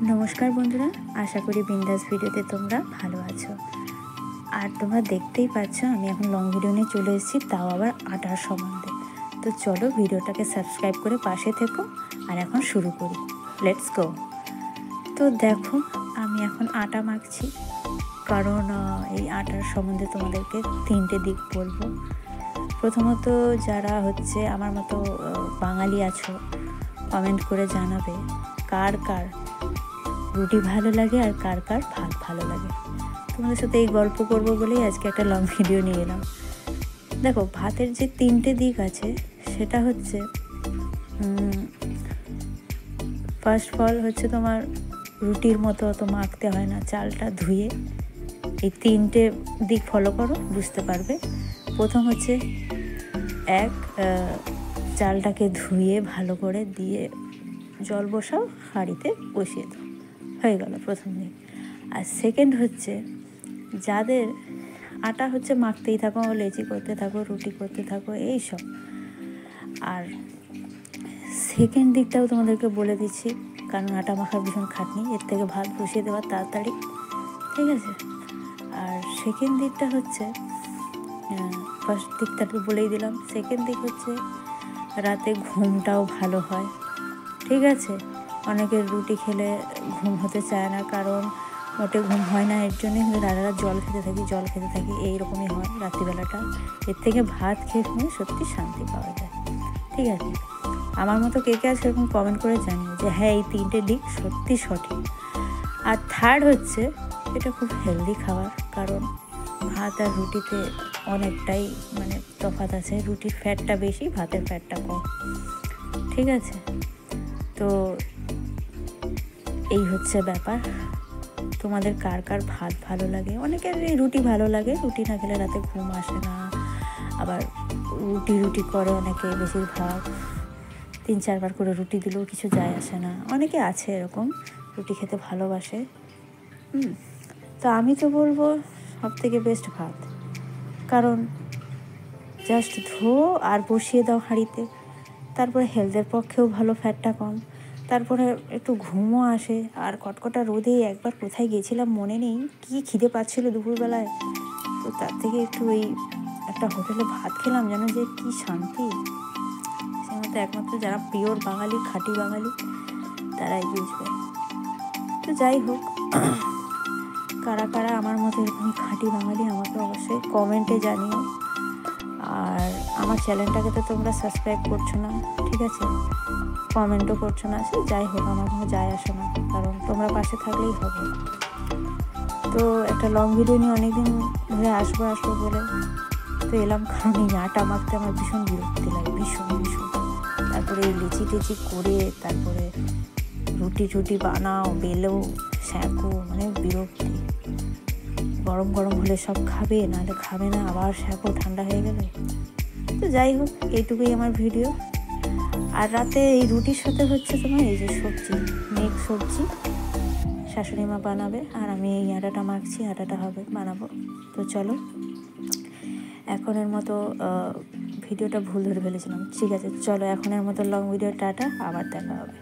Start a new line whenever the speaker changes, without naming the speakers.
নমস্কার বন্ধুরা, আশা করি বিন্দাস ভিডিওতে তোমরা ভালো আছো। আর তোমরা দেখতেই পাচ্ছ আমি এখন লং ভিডিও নিয়ে চলে এসেছি, তাও আবার আটার সম্বন্ধে। তো চলো ভিডিওটাকে সাবস্ক্রাইব করে পাশে থেকো আর এখন শুরু করি। Let's go. তো দেখো আমি এখন আটা মাখছি, কারণ এই আটার সম্বন্ধে তোমাদেরকে 3টে দিক বলবো। প্রথমত যারা হচ্ছে আমার মতো বাঙালি আছো, কমেন্ট করে জানাবে কার কার রুটি ভালো লাগে আর কার কার ভাত ভালো লাগে। তোমাদের সাথে এই গল্প করব বলেই আজকে একটা লং ভিডিও নিয়ে এলাম। দেখো, ভাতের যে 3টে দিক আছে সেটা হচ্ছে ফার্স্ট ফল হচ্ছে তোমার রুটির মতো অত মাখতে হয় না, চালটা ধুয়ে এই 3টে দিক ফলো করো, বুঝতে পারবে। প্রথম হচ্ছে চালটাকে ধুয়ে ভালো করে দিয়ে জল বসাও, হাঁড়িতে বসিয়ে দাও, হয়ে গেল প্রথম দিন। আর সেকেন্ড হচ্ছে যাদের আটা হচ্ছে মাখতেই থাকো, লেচি করতে থাকো, রুটি করতে থাকো, এইসব। আর সেকেন্ড দিকটাও তোমাদেরকে বলে দিচ্ছি, কারণ আটা মাখার ভীষণ খাটনি, এর থেকে ভাত বসিয়ে দেওয়া তাড়াতাড়ি, ঠিক আছে। আর সেকেন্ড দিকটা হচ্ছে, ফার্স্ট দিকটা তো বলেই দিলাম, সেকেন্ড দিক হচ্ছে রাতে ঘুমটাও ভালো হয়, ঠিক আছে। অনেকের রুটি খেলে ঘুম হতে চায় না, কারণ মোটে ঘুম হয় না, এর জন্যই হলে রাত জল খেতে থাকি এইরকমই হয় রাত্রিবেলাটা। এর থেকে ভাত খেয়ে ঘুমিয়ে সত্যি শান্তি পাওয়া যায়, ঠিক আছে। আমার মতো কে কে আছে এরকম কমেন্ট করে জানিও যে হ্যাঁ এই 3টে দিক সত্যি সঠিক। আর থার্ড হচ্ছে, এটা খুব হেলদি খাবার, কারণ ভাত আর রুটিতে অনেকটাই তফাৎ আছে। রুটির ফ্যাটটা বেশি, ভাতের ফ্যাটটা কম, ঠিক আছে। তো এই হচ্ছে ব্যাপার। তোমাদের কার কার ভাত ভালো লাগে? অনেকের রুটি ভালো লাগে, রুটি না খেলে রাতে ঘুম আসে না। আবার রুটি করে অনেকে, বেশিরভাগ 3-4বার করে রুটি দিলেও কিছু যায় আসে না। অনেকে আছে এরকম রুটি খেতে ভালোবাসে। তো আমি তো বলবো সবথেকে বেস্ট ভাত, কারণ জাস্ট ধো আর বসিয়ে দাও হাঁড়িতে। তারপরে হেলথের পক্ষেও ভালো, ফ্যাটটা কম, তারপরে একটু ঘুমও আসে। আর কটকটা রোদে একবার কোথায় গেছিলাম মনে নেই, কী খিদে পাচ্ছিল দুপুরবেলায়, তো তার থেকে একটু এই একটা হোটেলে ভাত খেলাম, যেন যে কী শান্তি। সে মতো একমাত্র যারা পিওর বাঙালি, খাঁটি বাঙালি, তারাই বুঝবে। তো যাই হোক, কারা কারা আমার মতো এরকমই খাঁটি বাঙালি আমাকে অবশ্যই কমেন্টে জানিও। আর আমার চ্যানেলটাকে তো তোমরা সাবস্ক্রাইব করছো না, ঠিক আছে, কমেন্টও করছো না, সে যাই হোক আমার কোনো যায় আসে না, কারণ তোমরা পাশে থাকলেই হবে। তো একটা লং ভিডিও নিয়ে অনেকদিন ধরে আসবো বলে তো এলাম, কারণ এই আটা মাখতে আমার ভীষণ বিরক্তি লাগে, ভীষণ। তারপরে এই লেচি করে তারপরে রুটি বানাও, বেলো, সেঁকো, বিরক্তি। গরম হলে সব খাবে, নাহলে খাবে না, আবার সেঁকো ঠান্ডা হয়ে গেলে। তো যাই হোক, এইটুকুই আমার ভিডিও। আর রাতে এই রুটির সাথে হচ্ছে তোমার এই যে সবজি, মিক্স সবজি শাশুড়ি মা বানাবে, আর আমি এই আটাটা মাখছি, আটাটা বানাবো। তো চলো, এখনের মতো ভিডিওটা ভুল ধরে ফেলেছিলাম, ঠিক আছে। চলো এখনের মতো লং ভিডিও, টাটা, আবার দেখা হবে।